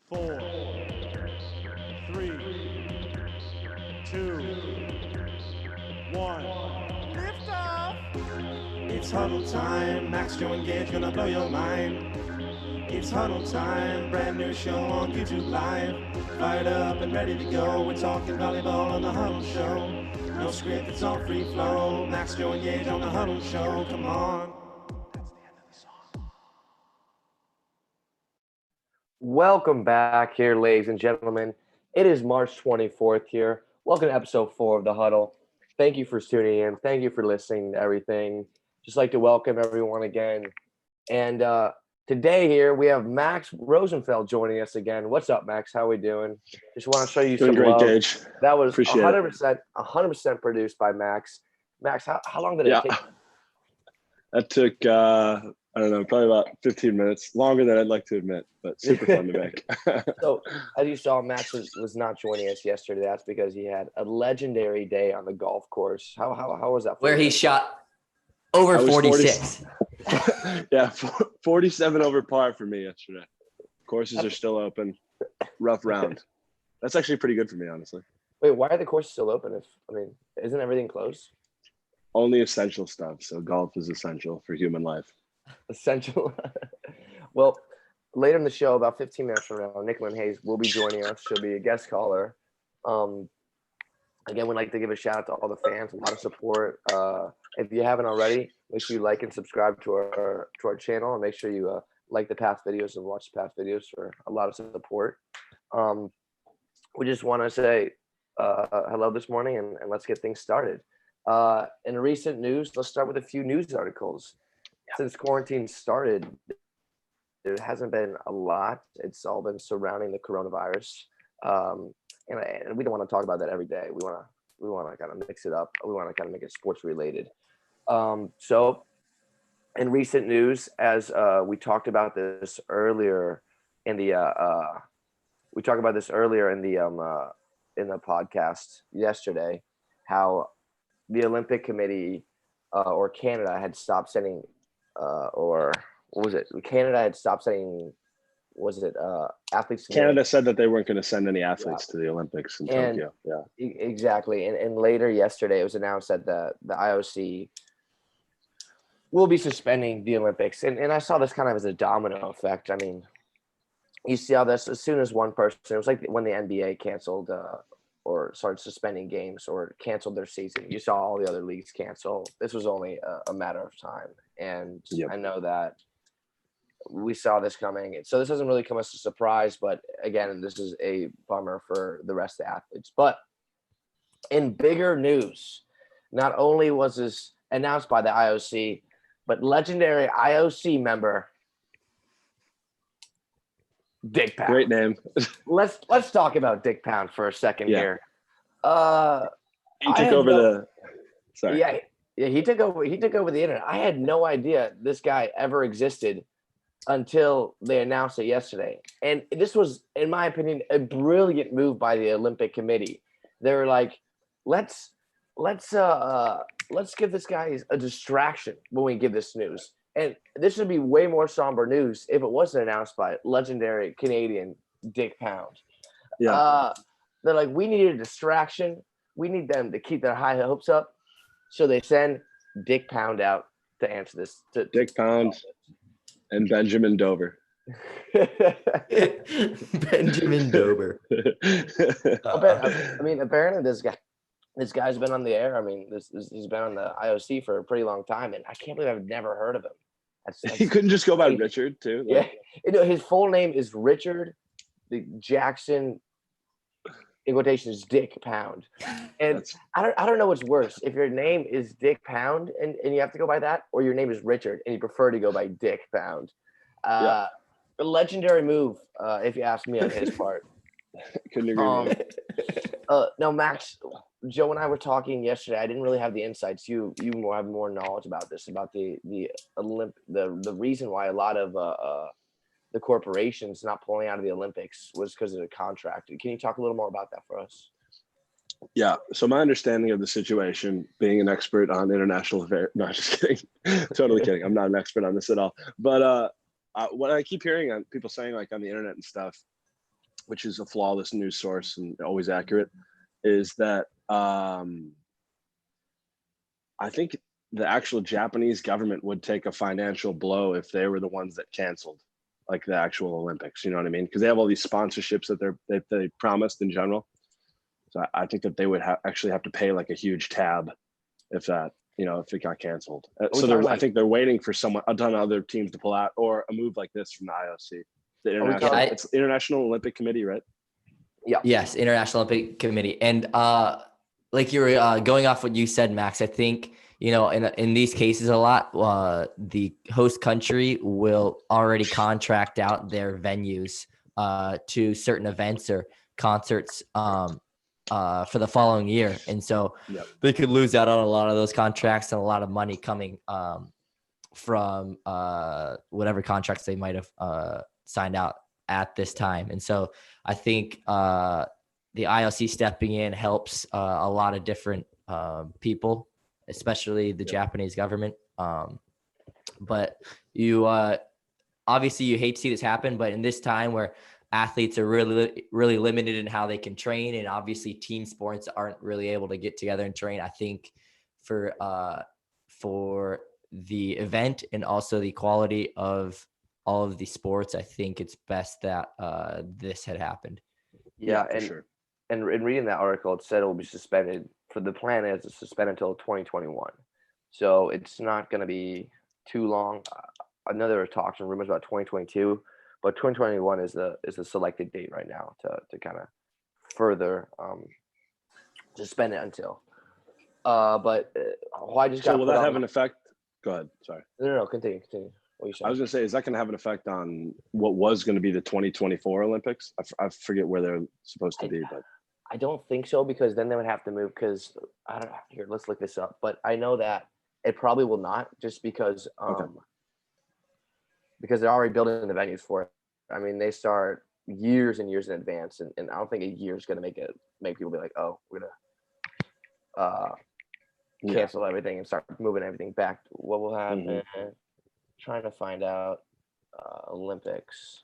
4, 3, 2, 1. Lift off! It's huddle time. Max, Joe, and Gage gonna blow your mind. It's huddle time. Brand new show on YouTube Live. Fired up and ready to go. We're talking volleyball on the Huddle Show. No script, it's all free flow. Max, Joe, and Gage on the Huddle Show. Come on. That's the end of the song. Welcome back here, ladies and gentlemen. It is March 24th here. Welcome to episode 4 of The Huddle. Thank you for tuning in. Thank you for listening to everything. Just like to welcome everyone again. And today here we have Max Rosenfeld joining us again. What's up, Max? How we doing? Just want to show you Doing some great, love. Gage. That was Appreciate 100% produced by Max. Max, how long did it take? That took, I don't know, probably about 15 minutes. Longer than I'd like to admit, but super fun to make. So, as you saw, Max was not joining us yesterday. That's because he had a legendary day on the golf course. How was that for Where you? he shot over 46. Yeah, 47 over par for me yesterday. Courses are still open. Rough round. That's actually pretty good for me, honestly. Wait, why are the courses still open? Isn't everything closed? Only essential stuff. So golf is essential for human life. Essential. Well, later in the show, about 15 minutes from now, Nicklin Hayes will be joining us. She'll be a guest caller. Again, we'd like to give a shout out to all the fans, a lot of support. If you haven't already, make sure you like and subscribe to our channel, and make sure you like the past videos and watch the past videos for a lot of support. We just want to say hello this morning, and let's get things started. In recent news, let's start with a few news articles. Since quarantine started, there hasn't been a lot. It's all been surrounding the coronavirus. And we don't want to talk about that every day. We want to kind of mix it up. We want to kind of make it sports related. So in recent news, as we talked about this earlier in the in the podcast yesterday, how the Olympic Committee or Canada had stopped sending or what was it? Canada had stopped sending, athletes? Canada said that they weren't going to send any athletes to the Olympics in Tokyo. Yeah, exactly. And later yesterday, it was announced that the IOC will be suspending the Olympics. And I saw this kind of as a domino effect. I mean, you see how this, as soon as one person, it was like when the NBA canceled or started suspending games or canceled their season, you saw all the other leagues cancel. This was only a matter of time. And Yep. I know that we saw this coming. So this doesn't really come as a surprise, but again, this is a bummer for the rest of the athletes. But in bigger news, not only was this announced by the IOC, but legendary IOC member Dick Pound. Great name. Let's talk about Dick Pound for a second here. He took over the. Sorry. Yeah, he took over the internet. I had no idea this guy ever existed until they announced it yesterday. And this was, in my opinion, a brilliant move by the Olympic Committee. They were like, let's give this guy a distraction when we give this news. And this would be way more somber news if it wasn't announced by legendary Canadian Dick Pound. Yeah. They're like, we need a distraction. We need them to keep their high hopes up. So they send Dick Pound out to answer this. Dick Pound and Benjamin Dover. Benjamin Dover. I mean, apparently this guy's been on the air. I mean, he's been on the IOC for a pretty long time, and I can't believe I've never heard of him. He couldn't just go by Richard too. Yeah, his full name is Richard Jackson. In quotations, Dick Pound. And I don't know what's worse, if your name is Dick Pound and you have to go by that, or your name is Richard and you prefer to go by Dick Pound. A legendary move, if you ask me, on his part. Couldn't agree more. No, Max, Joe and I were talking yesterday. I didn't really have the insights. You have more knowledge about this, about the reason why a lot of the corporations not pulling out of the Olympics was because of the contract. Can you talk a little more about that for us? Yeah. So my understanding of the situation, being an expert on international affairs, no, just kidding. Totally kidding. I'm not an expert on this at all. But what I keep hearing on people saying, like on the internet and stuff, which is a flawless news source and always accurate, is that I think the actual Japanese government would take a financial blow if they were the ones that canceled like the actual Olympics. You know what I mean? Because they have all these sponsorships that they promised in general. So I think that they would actually have to pay like a huge tab if that, if it got canceled. So I think they're waiting for a ton of other teams to pull out, or a move like this from the IOC, it's International Olympic Committee, right? Yeah. Yes, International Olympic Committee. And like you were going off what you said, Max, I think, in these cases a lot, the host country will already contract out their venues to certain events or concerts for the following year. And so they could lose out on a lot of those contracts and a lot of money coming from whatever contracts they might have signed out at this time. And so I think the IOC stepping in helps a lot of different people, especially the Japanese government. But you obviously you hate to see this happen, but in this time where athletes are really, really limited in how they can train, and obviously team sports aren't really able to get together and train, I think for the event and also the quality of all of the sports, I think it's best that this had happened. Yeah, for sure. And in reading that article, it said it will be suspended. For the plan is to suspend until 2021. So it's not going to be too long. I know there were talks and rumors about 2022, but 2021 is the selected date right now to kind of further suspend it until. But why just so will that have an effect? Go ahead. Sorry. No. Continue. What are you saying? I was going to say, is that going to have an effect on what was going to be the 2024 Olympics? I forget where they're supposed to be, but I don't think so, because then they would have to move. Because I don't know. Here, let's look this up. But I know that it probably will not, just because because they're already building the venues for it. I mean, they start years and years in advance, and I don't think a year is going to make people be like, oh, we're gonna cancel everything and start moving everything back. What will happen? Trying to find out Olympics.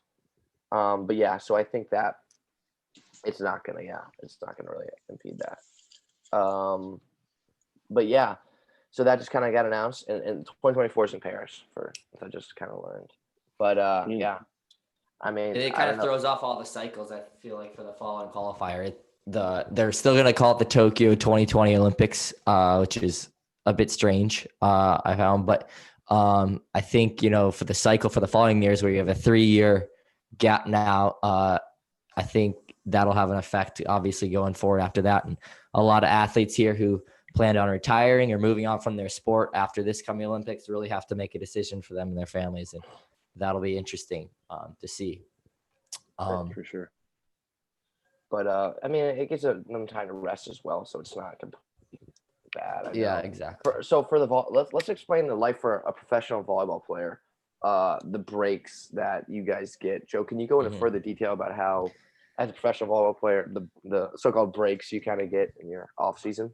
But yeah, so I think that it's not gonna really impede that. But yeah, so that just kind of got announced, and 2024 is in Paris, I just kind of learned. But yeah, I mean, it kind of throws off all the cycles, I feel like, for the fall and qualifier. They're still going to call it the Tokyo 2020 Olympics, which is a bit strange, I found. But I think, for the cycle for the following years, where you have a 3-year gap now, I think that'll have an effect, obviously, going forward after that. And a lot of athletes here who planned on retiring or moving on from their sport after this coming Olympics really have to make a decision for them and their families. And that'll be interesting to see. For sure. But I mean, it gives them time to rest as well, so it's not completely bad. Yeah, exactly. So for the let's explain the life for a professional volleyball player. The breaks that you guys get. Joe, can you go into further detail about how, as a professional volleyball player, the so-called breaks you kind of get in your off season?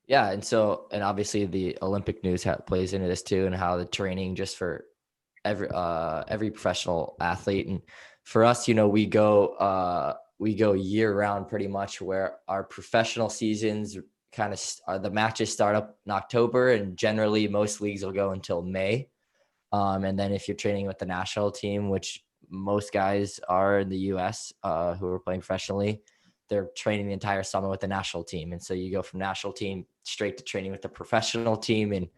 Yeah, and obviously the Olympic news plays into this too, and how the training just for every professional athlete. And for us, we go year round pretty much, where our professional seasons kind of the matches start up in October, and generally most leagues will go until May. And then if you're training with the national team, which most guys are in the US who are playing professionally, they're training the entire summer with the national team. And so you go from national team straight to training with the professional team in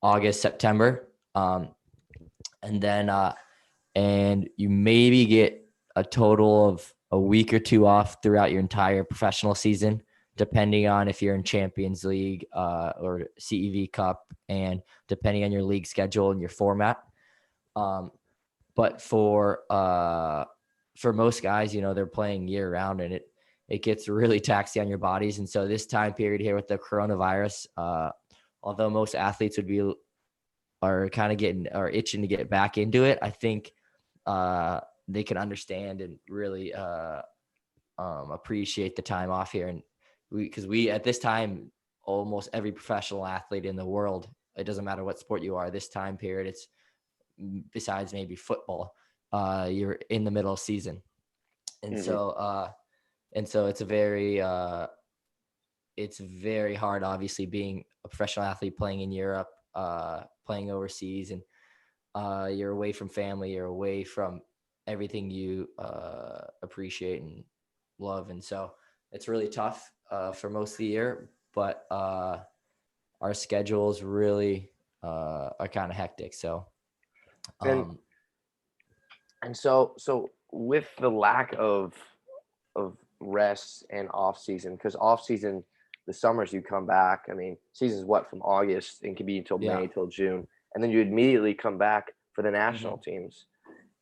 August, September. And then and you maybe get a total of a week or two off throughout your entire professional season, depending on if you're in Champions League or CEV Cup, and depending on your league schedule and your format. But for most guys, they're playing year round, and it gets really taxing on your bodies. And so this time period here with the coronavirus, although most athletes are kind of itching to get back into it, I think they can understand and really appreciate the time off here. And because we at this time, almost every professional athlete in the world, it doesn't matter what sport you are, this time period, it's besides maybe football, you're in the middle of season. And Mhm. so it's very hard, obviously, being a professional athlete playing in Europe, playing overseas, and you're away from family, you're away from everything you appreciate and love. And so it's really tough for most of the year, but our schedules really are kind of hectic. So And and so with the lack of rest and off season, because off season, the summers you come back. I mean, season's what, from August and can be until Yeah. May till June, and then you immediately come back for the national Mm-hmm. teams,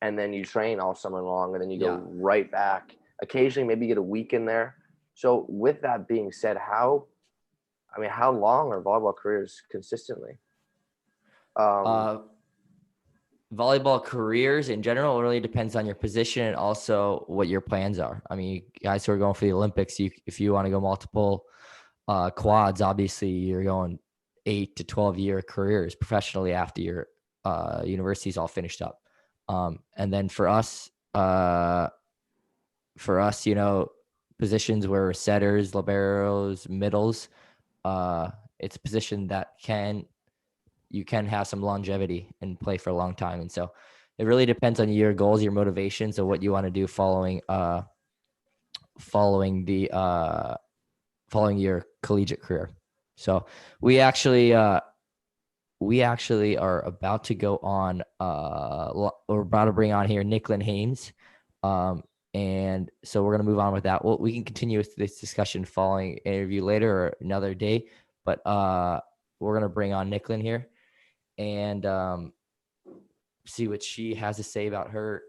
and then you train all summer long, and then you Yeah. go right back. Occasionally, maybe you get a week in there. So, with that being said, how long are volleyball careers consistently? Volleyball careers in general really depends on your position and also what your plans are. I mean, you guys who are going for the Olympics, if you want to go multiple quads, obviously you're going 8 to 12-year careers professionally after your university's all finished up. And then for us, positions where we're setters, liberos, middles, it's a position that you can have some longevity and play for a long time. And so it really depends on your goals, your motivations, of what you want to do following your collegiate career. So we actually are about to go on, we're about to bring on here Nicklin Haynes. And so we're going to move on with that. Well, we can continue with this discussion following interview later or another day, but we're going to bring on Nicklin here and see what she has to say about her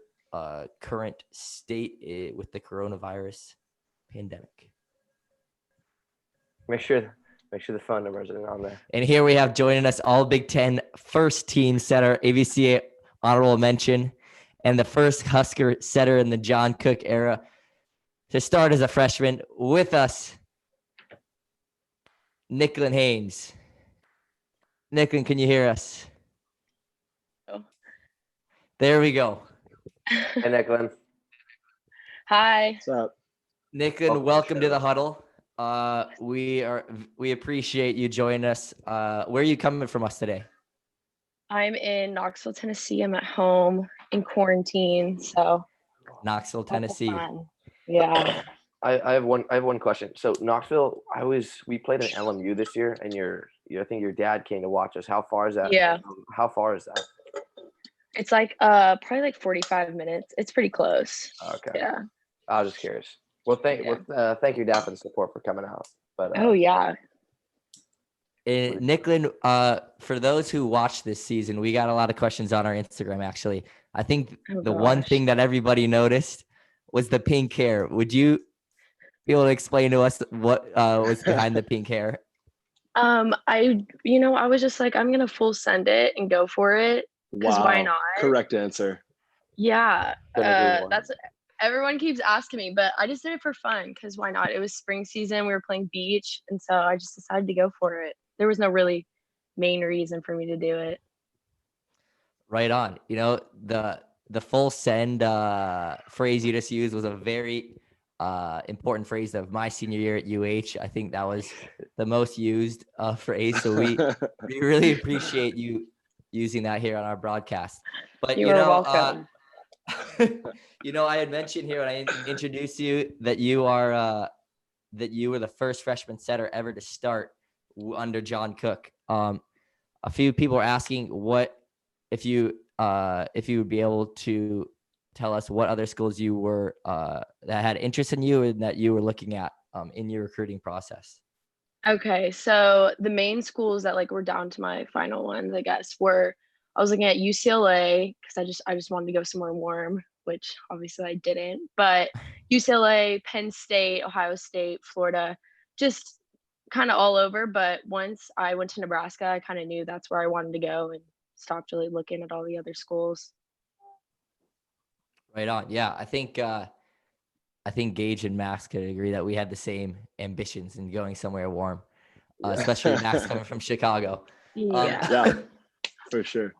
current state with the coronavirus pandemic. Make sure the phone numbers are on there. And here we have joining us all Big Ten first team setter, AVCA honorable mention, and the first Husker setter in the John Cook era to start as a freshman with us, Nicklin Haynes. Nicklin, can you hear us? Oh. There we go. Hey, Nicklin. Hi. What's up? Nicklin, welcome to the Huddle. We appreciate you joining us. Where are you coming from us today? I'm in Knoxville, Tennessee. I'm at home in quarantine, so Knoxville, Tennessee. fun. Yeah. I have one question. So Knoxville, we played in LMU this year, and I think your dad came to watch us. How far is that? Yeah. How far is that? It's like probably like 45 minutes. It's pretty close. Okay. Yeah. I was just curious. Well, thank your dad for the support for coming out. But Oh yeah. Nicklin, for those who watched this season, we got a lot of questions on our Instagram. Actually, I think one thing that everybody noticed was the pink hair. Would you be able to explain to us what was behind the pink hair? I was just like, I'm gonna full send it and go for it. Because why not? Correct answer. Yeah. Couldn't agree more. That's everyone keeps asking me, but I just did it for fun because why not? It was spring season. We were playing beach, and so I just decided to go for it. There was no really main reason for me to do it. Right on. The full send phrase you just used was a very important phrase of my senior year at UH. I think that was the most used phrase. So we really appreciate you using that here on our broadcast. But you are welcome. I had mentioned here when I introduced you that you were the first freshman setter ever to start under John Cook. A few people are asking if you would be able to tell us what other schools you were that had interest in you and that you were looking at in your recruiting process. Okay, so the main schools that were down to my final ones, I guess, I was looking at UCLA because I just wanted to go somewhere warm, which obviously I didn't. But UCLA, Penn State, Ohio State, Florida, just kind of all over. But once I went to Nebraska, I kind of knew that's where I wanted to go and stopped really looking at all the other schools. Right on. Yeah, I think Gage and Max could agree that we had the same ambitions in going somewhere warm, especially Max coming from Chicago. Yeah. For sure.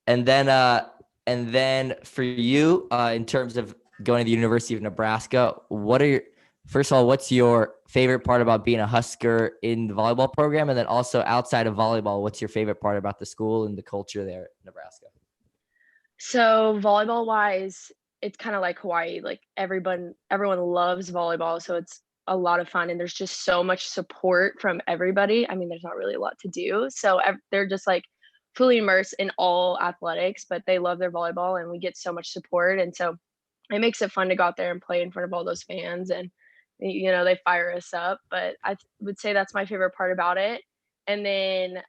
And then for you, in terms of going to the University of Nebraska. First of all, what's your favorite part about being a Husker in the volleyball program? And then also outside of volleyball, what's your favorite part about the school and the culture there at Nebraska? So volleyball wise, it's kind of like Hawaii. Like everyone loves volleyball, so it's a lot of fun, and there's just so much support from everybody. I mean, there's not really a lot to do, so they're just like fully immersed in all athletics, but they love their volleyball, and we get so much support, and so it makes it fun to go out there and play in front of all those fans, and they fire us up. But I would say that's my favorite part about it. And then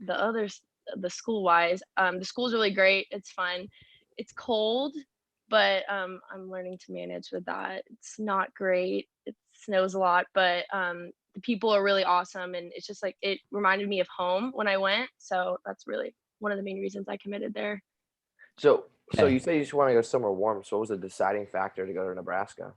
the others, the school wise, the school's really great. It's fun. It's cold, but I'm learning to manage with that. It's not great. It snows a lot, but the people are really awesome, and it's just like it reminded me of home when I went. So that's really one of the main reasons I committed there. So Okay. you say you just want to go somewhere warm. So what was the deciding factor to go to Nebraska?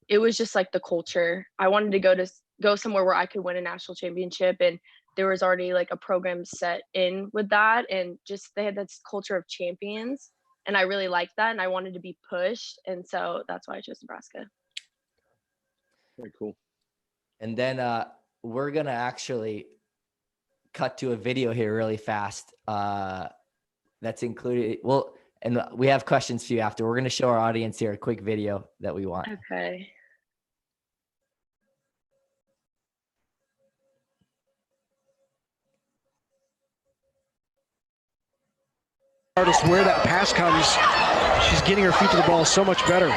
It was just like the culture. I wanted to go somewhere where I could win a national championship, and there was already like a program set in with that, and just they had this culture of champions, and I really liked that, and I wanted to be pushed, and so that's why I chose Nebraska. Very cool. And then we're gonna actually cut to a video here really fast. That's included. Well, and we have questions for you after. We're gonna show our audience here a quick video that we want. Okay. Regardless where that pass comes, she's getting her feet to the ball so much better.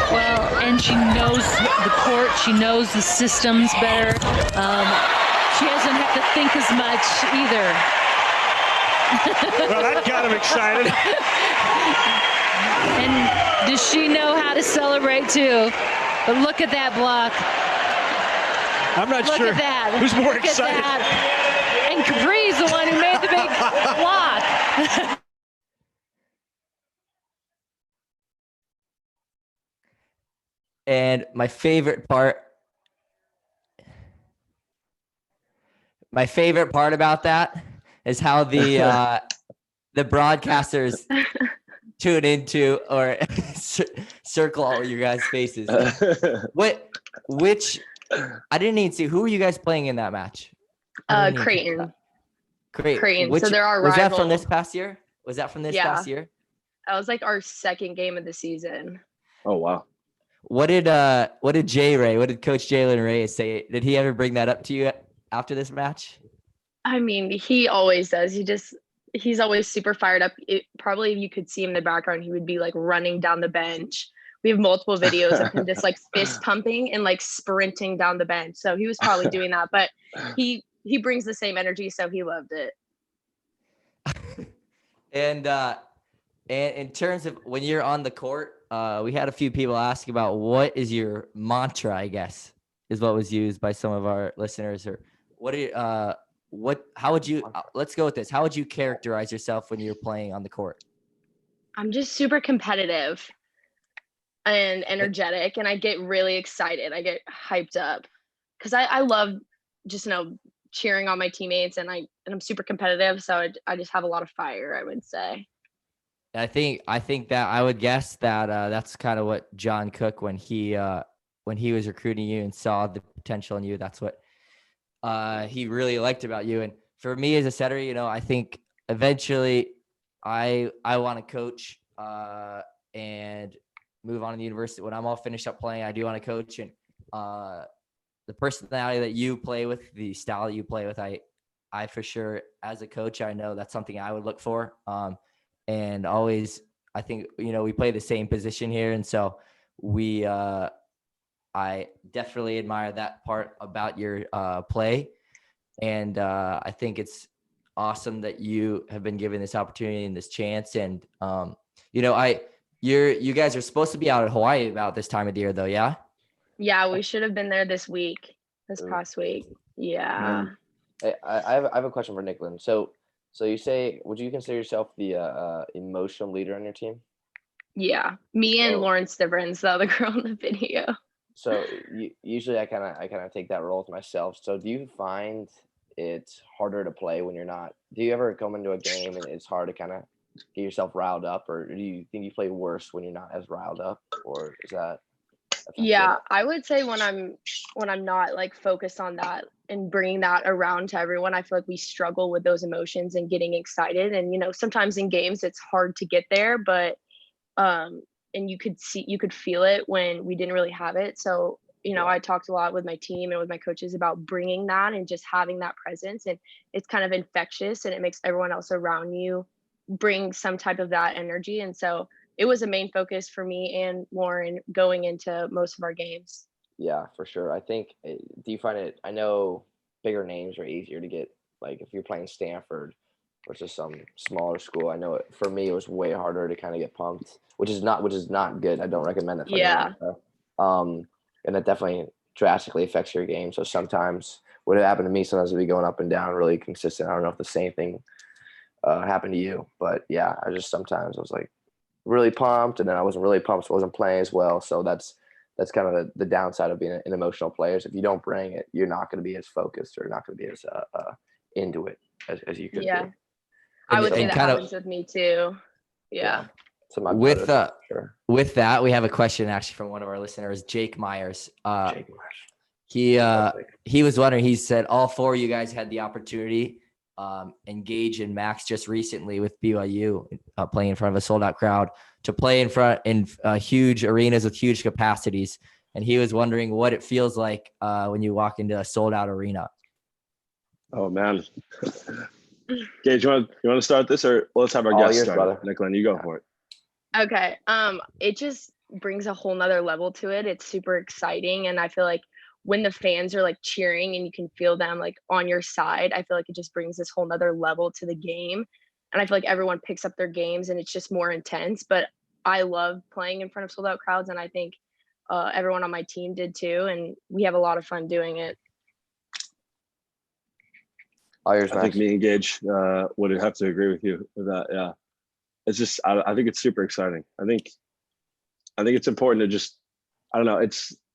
Well, and she knows the court. She knows the systems better. She doesn't have to think as much either. Well, that got him excited. And does she know how to celebrate too? But look at that block. I'm not Look sure at that. who's more Look excited. At that. And Capri's the one who made the big block. And my favorite part about that is how the broadcasters tune into or circle all your guys' faces. Which I didn't even see. Who were you guys playing in that match? Creighton. Creighton. So they're our was rival. that from this past year? Was that from this past year? That was like our second game of the season. Oh wow. What did Coach Jalen Ray say? Did he ever bring that up to you after this match? I mean, he always does. He's always super fired up. Probably if you could see him in the background, he would be like running down the bench. We have multiple videos of him just like fist pumping and like sprinting down the bench. So he was probably doing that, but he brings the same energy, so he loved it. And in terms of when you're on the court, we had a few people ask about what is your mantra, I guess, is what was used by some of our listeners. Or how would you, let's go with this. How would you characterize yourself when you're playing on the court? I'm just super competitive and energetic, and I get really excited. I get hyped up because I love just, cheering on my teammates, and I'm super competitive. So I just have a lot of fire, I would say. I think that I would guess that that's kind of what John Cook, when he was recruiting you and saw the potential in you, that's what he really liked about you. And for me as a setter, I think eventually I want to coach and move on to the university. When I'm all finished up playing, I do want to coach. And the personality that you play with, the style that you play with, I for sure, as a coach, I know that's something I would look for. And always, I think, we play the same position here. And so I definitely admire that part about your play. And I think it's awesome that you have been given this opportunity and this chance. And, you guys are supposed to be out in Hawaii about this time of the year though. Yeah. Yeah. We should have been there this past week. Yeah. Hey, I have a question for Nicklin. So you say, would you consider yourself the emotional leader on your team? Yeah, me and Lauren Stivrins, the other girl in the video. So usually I kind of take that role with myself. So do you find it's harder to play when you're not? Do you ever come into a game and it's hard to kind of get yourself riled up, or do you think you play worse when you're not as riled up, or is that? Yeah, I would say when I'm not like focused on that and bringing that around to everyone, I feel like we struggle with those emotions and getting excited. And sometimes in games it's hard to get there, but and you could feel it when we didn't really have it. So I talked a lot with my team and with my coaches about bringing that and just having that presence, and it's kind of infectious and it makes everyone else around you bring some type of that energy. And so it was a main focus for me and Lauren going into most of our games. Yeah, for sure. I think, do you find it, I know bigger names are easier to get, like if you're playing Stanford versus some smaller school. I know for me, it was way harder to kind of get pumped, which is not good. I don't recommend that for Yeah. anyone. And that definitely drastically affects your game. So sometimes what happened to me, sometimes it'd be going up and down really consistent. I don't know if the same thing happened to you, but yeah, sometimes I was like really pumped, and then I wasn't really pumped, so I wasn't playing as well. So that's kind of the downside of being an emotional player. Is if you don't bring it, you're not going to be as focused or not going to be as into it as you could Yeah. be. I would say And that kind of- happens with me too. Yeah. So my With brother, sure. with that, we have a question actually from one of our listeners, Jake Myers. Jake Myers. He was wondering. He said all four of you guys had the opportunity engage in Max just recently with BYU, playing in front of a sold out crowd, to play in huge arenas with huge capacities. And he was wondering what it feels like when you walk into a sold out arena. Oh man. Gage, you want to start this, or let's have our All guest yours, start? brother. Nicklin, you go for it. Okay. It just brings a whole nother level to it. It's super exciting. And I feel like when the fans are like cheering and you can feel them like on your side, I feel like it just brings this whole nother level to the game. And I feel like everyone picks up their games and it's just more intense. But I love playing in front of sold out crowds. And I think everyone on my team did too. And we have a lot of fun doing it. All yours, I think me and Gage would have to agree with you with that. Yeah. It's just, I think it's super exciting. I think it's important to just, I don't know,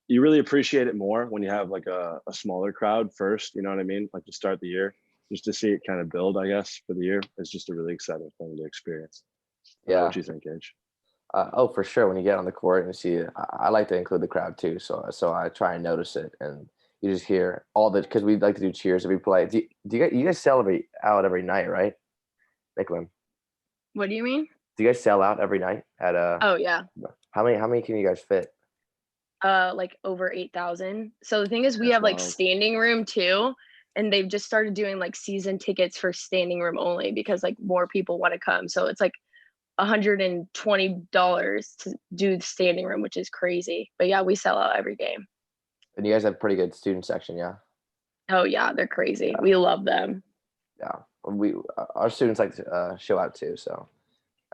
you really appreciate it more when you have like a smaller crowd first, you know what I mean? Like to start the year, just to see it kind of build, I guess, for the year. It's just a really exciting thing to experience. Yeah. What do you think, Gage? Oh, for sure. When you get on the court and see it, I like to include the crowd too. So I try and notice it, and you just hear all the, because we like to do cheers every play. Do you guys celebrate out every night, right, Nicklin? What do you mean? Do you guys sell out every night at Oh yeah. How many can you guys fit? Like over 8,000. So the thing is, we That's have like wild. standing room too, and they've just started doing like season tickets for standing room only because like more people want to come. So it's like $120 to do the standing room, which is crazy. But yeah, we sell out every game. And you guys have a pretty good student section, yeah. Oh yeah, they're crazy. Yeah. We love them. Yeah, our students like to show out too, so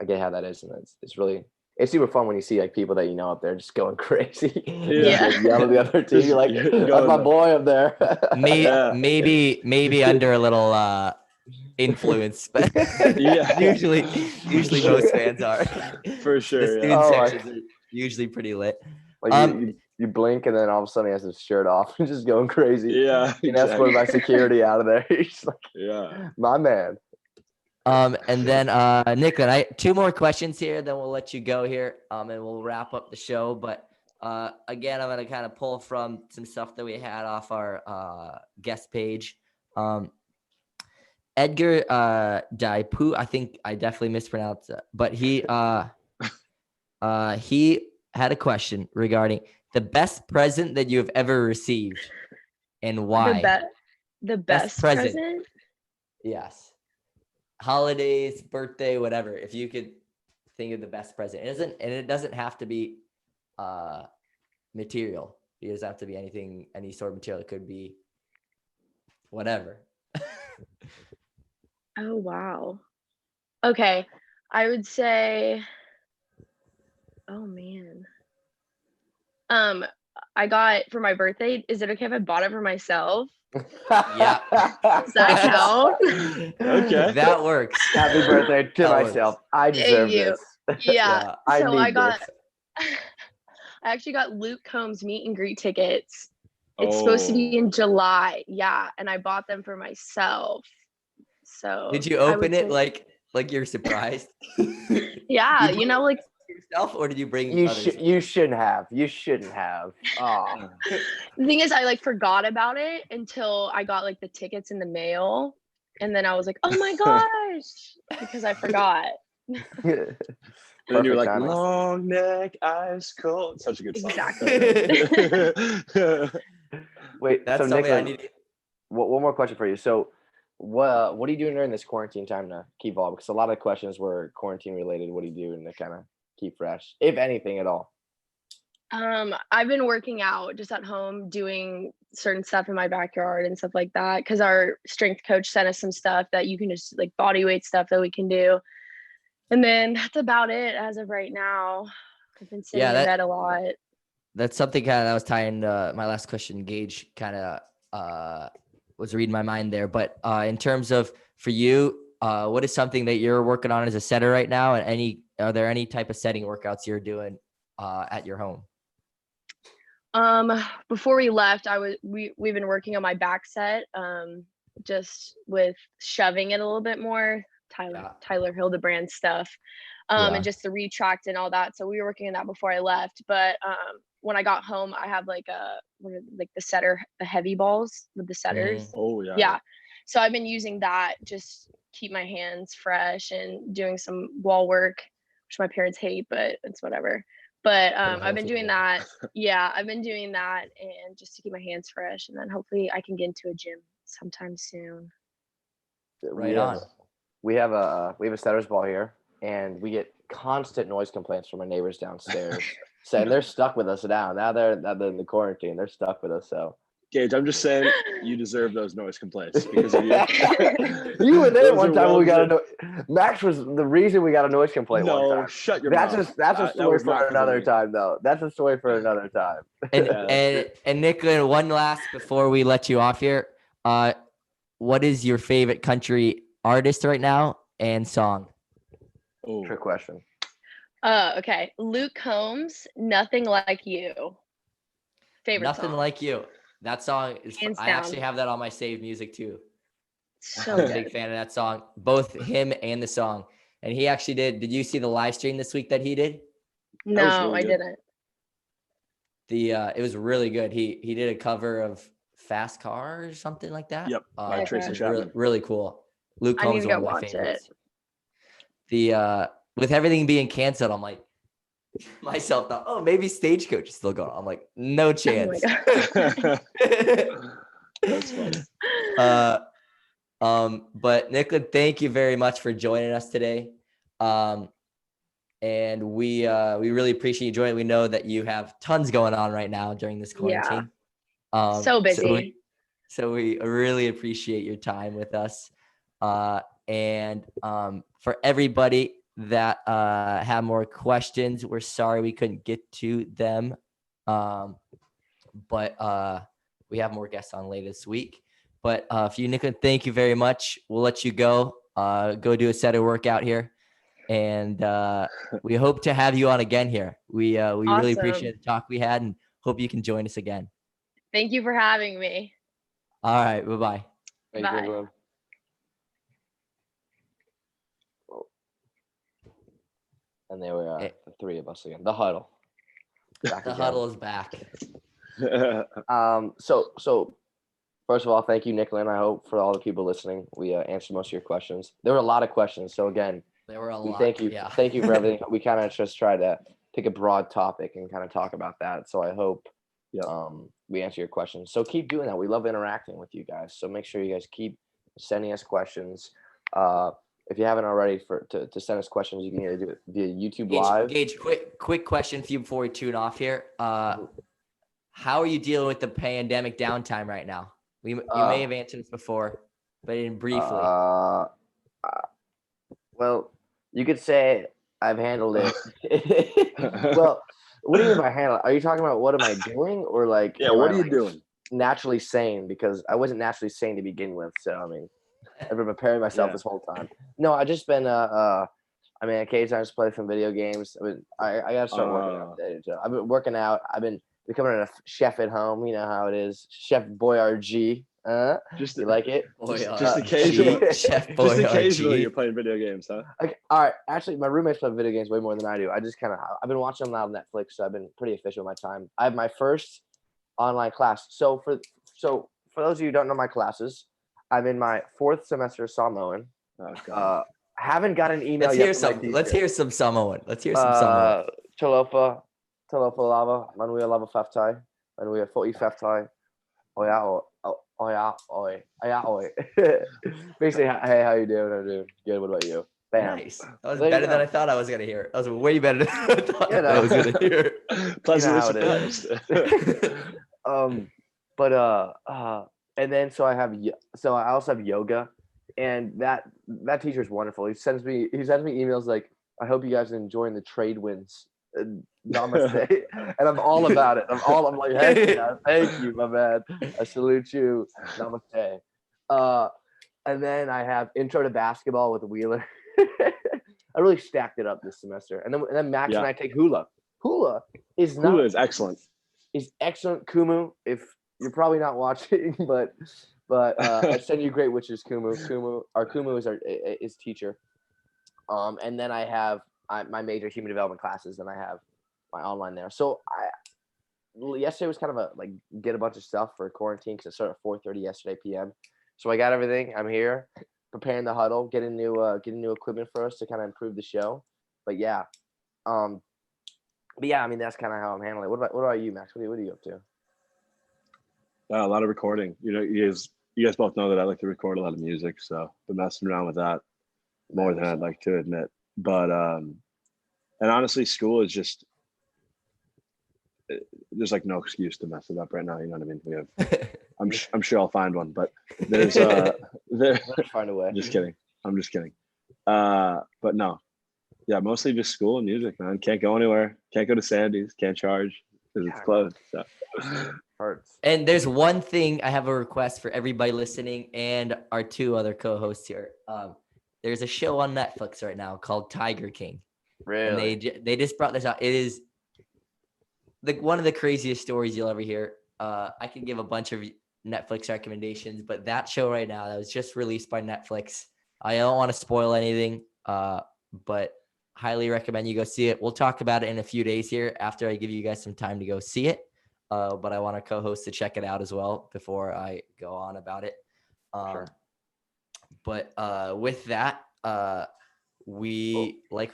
I get how that is, and it's super fun when you see like people that you know up there just going crazy. Yeah. Like, yell at the other team. You're like, You're that's going my there. boy up there. Yeah. Maybe under a little influence, but Yeah. usually most fans are. For The sure. student Yeah. sections are usually pretty lit. Like you blink, and then all of a sudden he has his shirt off and just going crazy. Yeah. And escorted by security out of there. He's just like, Yeah. my man. And then Nicklin, two more questions here, then we'll let you go here, and we'll wrap up the show. But again, I'm gonna kind of pull from some stuff that we had off our guest page. Edgar Daipu, I think I definitely mispronounced that, but he had a question regarding the best present that you have ever received and why. The best present? Yes. Holidays, birthday, whatever. If you could think of the best present, it doesn't have to be material. It doesn't have to be any sort of material. It could be whatever. Oh wow. Okay. I would say, oh man. I got for my birthday, is it okay if I bought it for myself? Yeah. Does that count? Okay. That works. Happy birthday to That myself. works. I deserve you. this. Yeah. I So need I got this. I actually got Luke Combs meet and greet tickets. It's supposed to be in July. Yeah. And I bought them for myself. So Did you I would open it say- like Like you're surprised? Yeah, You you know, brought like yourself, or did you bring You others? you shouldn't have. You shouldn't have. Oh, the thing is, I like forgot about it until I got like the tickets in the mail, and then I was like, oh my gosh, because I forgot. And then you're Perfect like, timing. long neck, ice cold. Such a good song. Exactly. Wait, That's so something I Nicklin, need. one more question for you. So, what are you doing during this quarantine time to keep all? Because a lot of the questions were quarantine related. What do you do to kind of keep fresh, if anything at all? I've been working out just at home, doing certain stuff in my backyard and stuff like that. Because our strength coach sent us some stuff that you can just like body weight stuff that we can do. And then that's about it as of right now. I've been sitting Yeah, in bed a lot. That's something kind of that was tying my last question. Gage kind of was reading my mind there. But in terms of for you, what is something that you're working on as a setter right now? And are there any type of setting workouts you're doing at your home? Before we left, we've been working on my back set, just with shoving it a little bit more, Tyler Hildebrand stuff, and just the retract and all that. So we were working on that before I left. But when I got home, I have like the heavy balls with the setters. Oh yeah. Yeah. So I've been using that just keep my hands fresh and doing some wall work, which my parents hate, but it's whatever. But I've been doing that. Yeah, I've been doing that, and just to keep my hands fresh, and then hopefully I can get into a gym sometime soon. Right on. We have a setter's ball here, and we get constant noise complaints from our neighbors downstairs, saying they're stuck with us now. Now they're in the quarantine. They're stuck with us. So, Gage, I'm just saying you deserve those noise complaints because of you. You were there Those one are time when we got well-deserved. Max was the reason we got a noise complaint one No, time. shut your That's mouth. that's a That story was not for 'cause of another me. time, though. That's a story for another time. And Nicklin, one last before we let you off here. What is your favorite country artist right now and song? Oh, Trick question. Okay. Luke Combs, Nothing Like You. Favorite Nothing song. Like You. That song is. Hands I down. actually have that on my saved music too. So I'm a good. big fan of that song, both him and the song. And he actually did. Did you see the live stream this week that he did? No, really I good. didn't. It was really good. He did a cover of Fast Car or something like that. Yep, by Okay. Tracy It was Chapman. really cool. Luke I need Combs to is go one of my watch favorites. it. With everything being canceled, I'm like myself thought, oh, maybe Stagecoach is still going. I'm like, no Oh chance. my God. That's funny. But Nicklin, thank you very much for joining us today. And we really appreciate you joining. We know that you have tons going on right now during this quarantine. So busy. So we really appreciate your time with us. And for everybody that have more questions, we're sorry we couldn't get to them. But we have more guests on later this week. But for you, Nicklin, thank you very much. We'll let you go. Go do a set of workout here. And we hope to have you on again here. We really appreciate the talk we had and hope you can join us again. Thank you for having me. All right. Bye-bye. Thank you, Bye. everyone. And there we are, the three of us again. The huddle. Back The again. huddle is back. So first of all, thank you, Nicklin. I hope for all the people listening, we answered most of your questions. There were a lot of questions. So again, There were a we lot. thank you. Yeah. Thank you for everything. We kind of just tried to pick a broad topic and kind of talk about that. So I hope we answer your questions. So keep doing that. We love interacting with you guys. So make sure you guys keep sending us questions. If you haven't already, to send us questions, you can either do it via YouTube Live. Gage, quick question for you before we tune off here. How are you dealing with the pandemic downtime right now? You may have answered this before, but briefly. Well, you could say I've handled it. Well, what do you mean by handle? Are you talking about what am I doing, or like? Yeah, what are you doing? Naturally sane, because I wasn't naturally sane to begin with. So I mean, I've been preparing myself this whole time. No, I just been occasionally I just play some video games. I gotta start working out today. I've been working out. I've been becoming a chef at home. You know how it is, Chef Boyardee. Just You like it? just occasionally. Chef Just Boyardee. occasionally, you're playing video games, huh? Okay, all right. Actually, my roommates play video games way more than I do. I've been watching them on Netflix, so I've been pretty efficient with my time. I have my first online class. So for those of you who don't know my classes, I'm in my 4th semester of Samoan. Oh god. Haven't got an email Let's yet. hear from my some. teacher. Let's hear some Samoan. Let's hear some Samoan. Talofa lava, manuia lava faftai, manuia fo'i faftai, oya oi. Basically, hey, how you doing? I'm doing good. What about you? Bam. Nice. That was There you better than go. I thought I was gonna hear. That was way better than I thought You know. I was gonna hear. Pleasantly how it is. surprised. And then so I also have yoga, and that teacher is wonderful. He sends me emails like, I hope you guys are enjoying the trade winds. Namaste. And I'm all about it. I'm like, heck yeah, thank you, my man. I salute you. Namaste. And then I have intro to basketball with Wheeler. I really stacked it up this semester. And then Max and I take hula. Hula is excellent. Is excellent. Kumu, if you're probably not watching, but I send you great wishes, Kumu. Kumu is is teacher. And then I have my major human development classes, and I have my online there. So yesterday was kind of a like get a bunch of stuff for quarantine because it started at 4:30 yesterday p.m. So I got everything. I'm here preparing the huddle, getting new equipment for us to kind of improve the show. But yeah, I mean that's kind of how I'm handling it. What about you, Max? What are you up to? A lot of recording. You guys both know that I like to record a lot of music, so been messing around with that more than I'd like to admit. But and honestly, school is just there's like no excuse to mess it up right now. You know what I mean? We have. I'm sure I'll find one, but there's find a way. Just kidding. I'm just kidding. But no, yeah, mostly just school and music, man. Can't go anywhere. Can't go to Sandy's. Can't charge because it's closed. So. Hurts. And there's one thing I have a request for everybody listening and our 2 other co-hosts here. There's a show on Netflix right now called Tiger King. Really? And they just brought this out. It is one of the craziest stories you'll ever hear. I can give a bunch of Netflix recommendations, but that show right now that was just released by Netflix. I don't want to spoil anything, but highly recommend you go see it. We'll talk about it in a few days here after I give you guys some time to go see it. But I want a co-host to check it out as well before I go on about it. Sure. But with that, like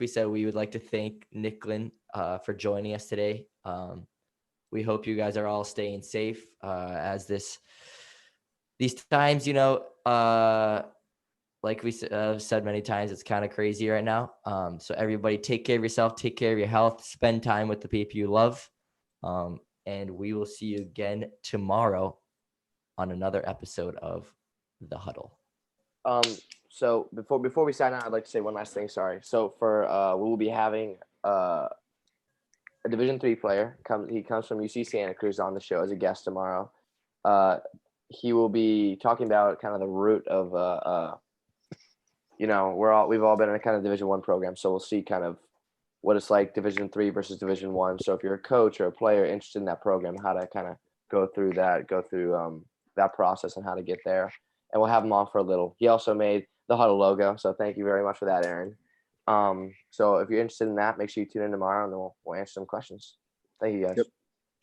we said, we would like to thank Nicklin for joining us today. We hope you guys are all staying safe as these times, like we said many times, it's kind of crazy right now. So everybody take care of yourself, take care of your health, spend time with the people you love. And we will see you again tomorrow on another episode of The Huddle. So before we sign out, I'd like to say one last thing. Sorry. So for we will be having a Division III player. He comes from UC Santa Cruz on the show as a guest tomorrow. He will be talking about kind of the root of we've all been in a kind of Division I program, so we'll see kind of what it's like Division III versus Division I. So if you're a coach or a player interested in that program, how to kind of go through that process and how to get there. And we'll have him on for a little. He also made the Huddle logo, so thank you very much for that, Aaron. So if you're interested in that, make sure you tune in tomorrow, and then we'll answer some questions. Thank you, guys. Yep.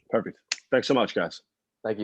Perfect. Thanks so much, guys. Thank you.